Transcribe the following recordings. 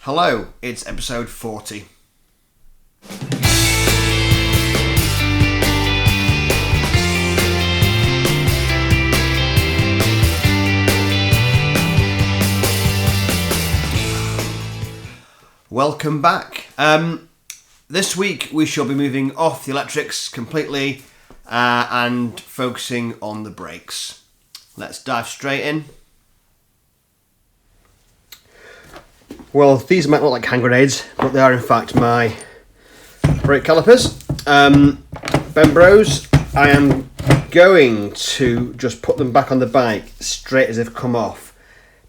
Hello, it's episode 40. Welcome back. This week we shall be moving off the electrics completely and focusing on the brakes. Let's dive straight in. Well, these might look like hand grenades, but they are in fact my brake calipers. Bros, I am going to just put them back on the bike straight as they've come off,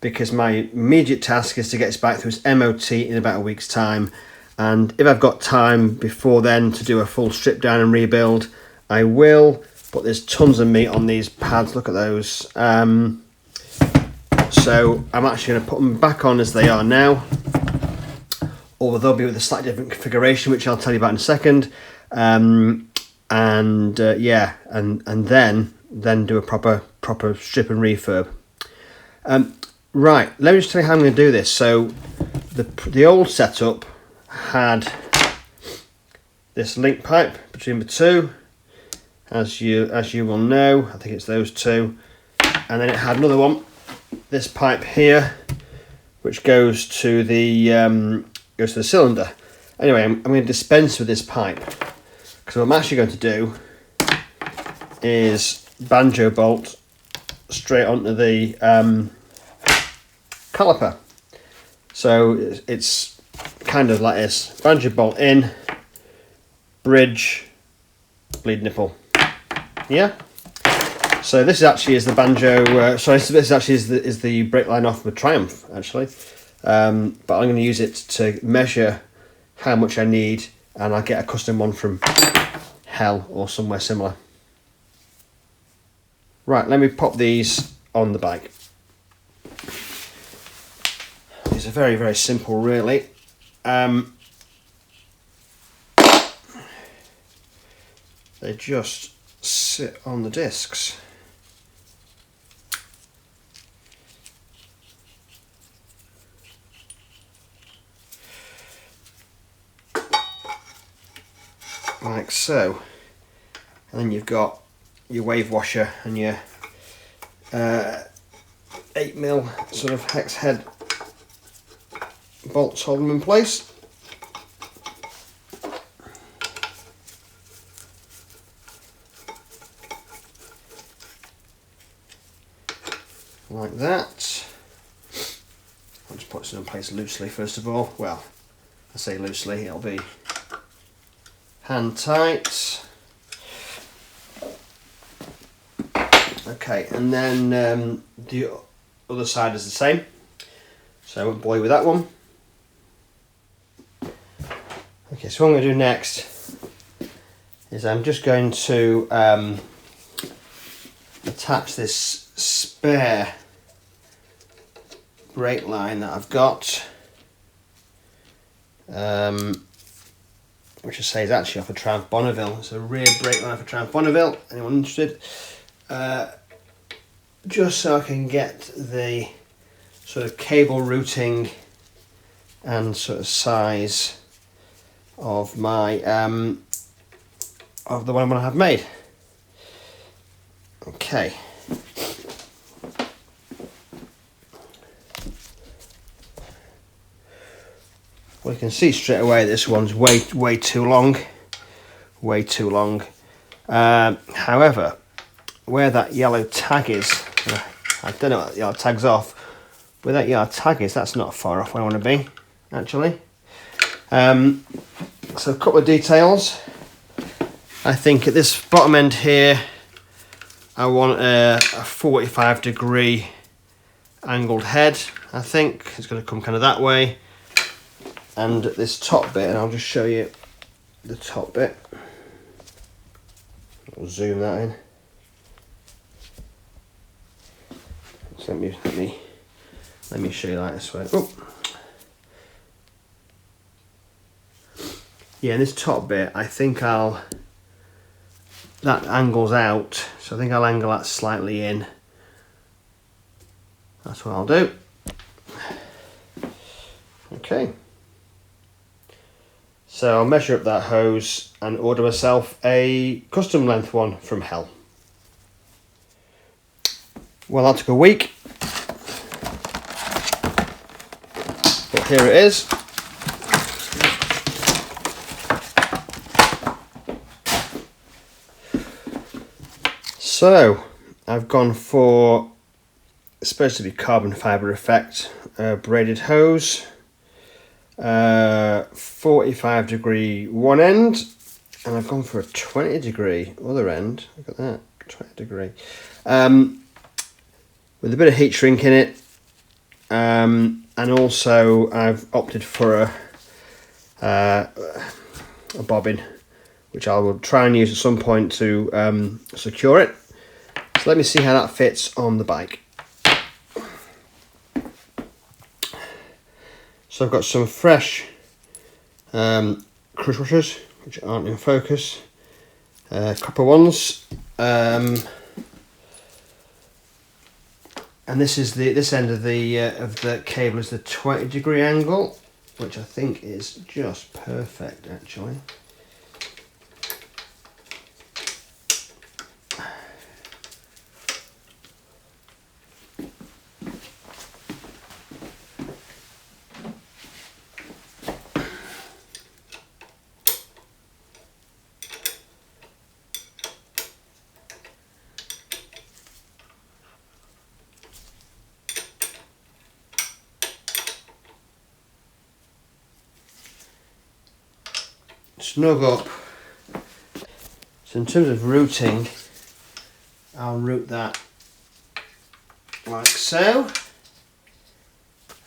because my immediate task is to get this bike through its MOT in about a week's time, and if I've got time before then to do a full strip down and rebuild, I will, but there's tons of meat on these pads, look at those. So I'm actually going to put them back on as they are now, although they'll be with a slightly different configuration, which I'll tell you about in a second. And then do a proper strip and refurb. Right, let me just tell you how I'm going to do this. So the old setup had this link pipe between the two, as you will know. I think it's those two, and then it had another one, this pipe here, which goes to the cylinder. Anyway, I'm going to dispense with this pipe, because what I'm actually going to do is banjo bolt straight onto the caliper. So it's kind of like this: banjo bolt in, bridge, bleed nipple. Yeah. So this actually is the banjo. This actually is the brake line off the Triumph actually, but I'm going to use it to measure how much I need, and I'll get a custom one from Hell or somewhere similar. Right, let me pop these on the bike. These are very, very simple, really. They just sit on the discs. Like so. And then you've got your wave washer and your 8mm sort of hex head bolts hold them in place. Like that. I'll just put this in place loosely first of all. Well, I say loosely, it'll be hand tight. Okay, and then the other side is the same, so I won't bore you with that one. Okay, so what I'm going to do next is I'm just going to attach this spare brake line that I've got, which I say is actually off a Triumph Bonneville. It's a rear brake line for Triumph Bonneville, anyone interested? Just so I can get the sort of cable routing and sort of size of my of the one I have made. Okay. Well, you can see straight away this one's way too long. Way too long. However, where that yellow tag is, I don't know what that yellow tag's off. Where that yellow tag is, that's not far off where I want to be, actually. So a couple of details. I think at this bottom end here, I want a 45-degree angled head. I think it's going to come kind of that way. And this top bit, and I'll just show you the top bit. I'll zoom that in. So let me show you that this way. Oh. Yeah, and this top bit, I think that angles out, so I think I'll angle that slightly in. That's what I'll do. Okay. Okay. So I'll measure up that hose and order myself a custom length one from Hell. Well, that took a week, but here it is. So I've gone for, it's supposed to be carbon fibre effect, braided hose, 45 degree one end, and I've gone for a 20 degree other end. Look at that, 20 degree, with a bit of heat shrink in it, and also I've opted for a bobbin, which I will try and use at some point to secure it. So let me see how that fits on the bike. So I've got some fresh crush washers, which aren't in focus, copper ones, and this is this end of the cable is the 20 degree angle, which I think is just perfect actually. Snug up. So in terms of routing, I'll route that like so.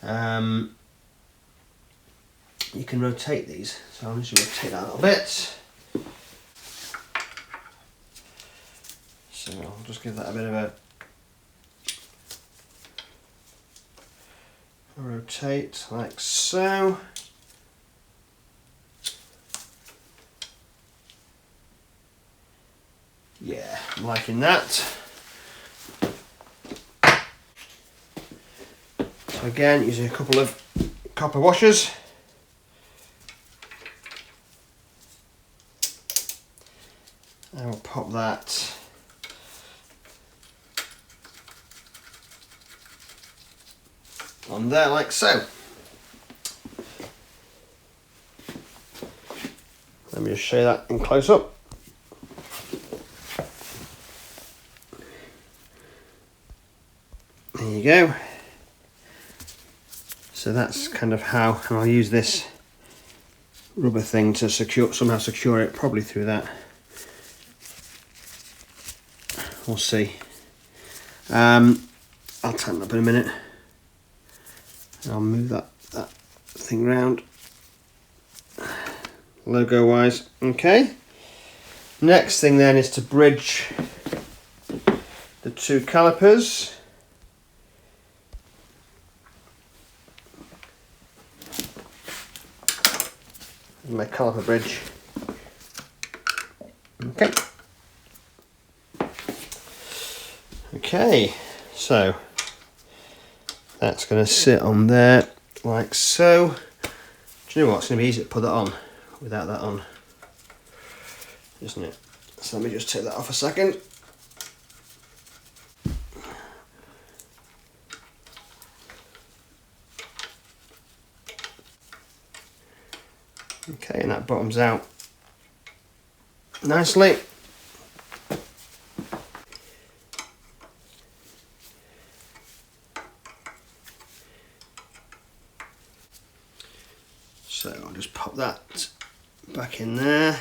You can rotate these, so I'm just going to rotate that a little bit. So I'll just give that a bit of a rotate like so. Yeah, I'm liking that. So again, using a couple of copper washers. I will pop that on there like so. Let me just show you that in close up. There you go. So that's kind of how, and I'll use this rubber thing to somehow secure it, probably through that. We'll see. I'll tighten up in a minute. I'll move that thing round. Logo wise, okay. Next thing then is to bridge the two calipers. My caliper bridge. Okay. Okay, so that's going to sit on there like so. Do you know what? It's going to be easy to put that on without that on, isn't it? So let me just take that off a second. Okay, and that bottoms out nicely. So I'll just pop that back in there.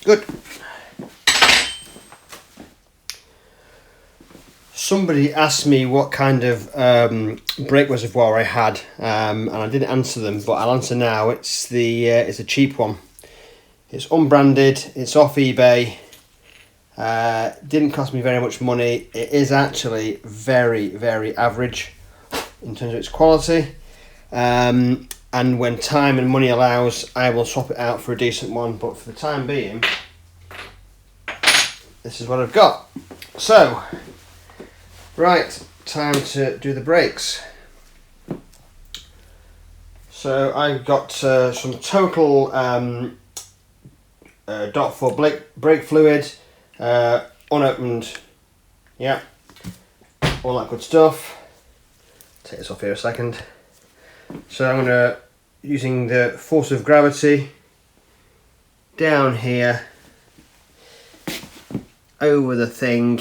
Good. Somebody asked me what kind of brake reservoir I had, and I didn't answer them, but I'll answer now. It's a cheap one. It's unbranded. It's off eBay. Didn't cost me very much money. It is actually very, very average in terms of its quality. And when time and money allows, I will swap it out for a decent one. But for the time being, this is what I've got. So, right, time to do the brakes. So I've got some total dot 4 brake fluid, unopened, yeah, all that good stuff. Take this off here a second. So I'm gonna, using the force of gravity, down here, over the thing,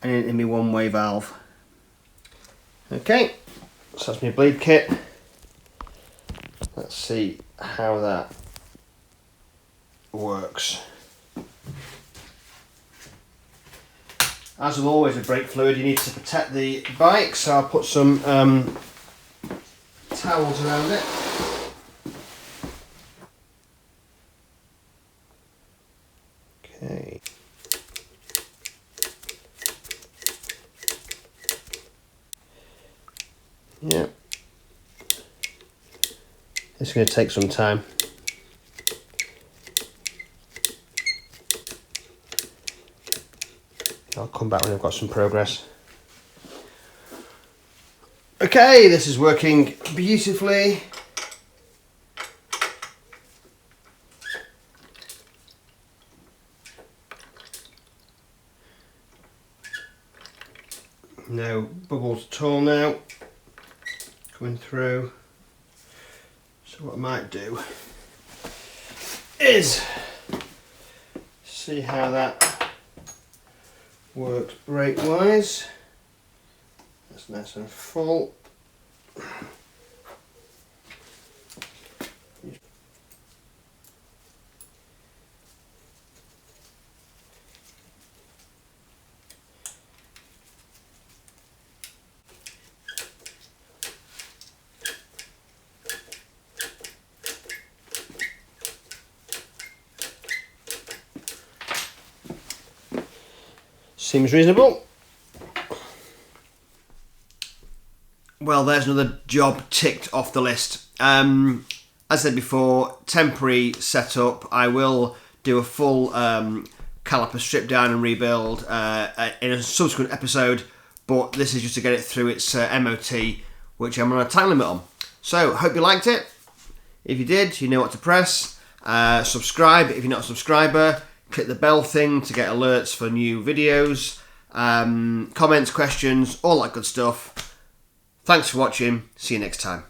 and into my one-way valve. Okay, so that's my bleed kit. Let's see how that works. As with always with brake fluid, you need to protect the bike, so I'll put some towels around it. Okay. Yeah. It's going to take some time. I'll come back when I've got some progress. Okay, this is working beautifully. No bubbles at all now coming through. So what I might do is see how that works brake wise. That's nice and full. Seems reasonable. Well, there's another job ticked off the list. As I said before, temporary setup. I will do a full caliper strip down and rebuild in a subsequent episode, but this is just to get it through its MOT, which I'm on a time limit on. So, hope you liked it. If you did, you know what to press. Subscribe if you're not a subscriber. Click the bell thing to get alerts for new videos. Comments, questions, all that good stuff. Thanks for watching. See you next time.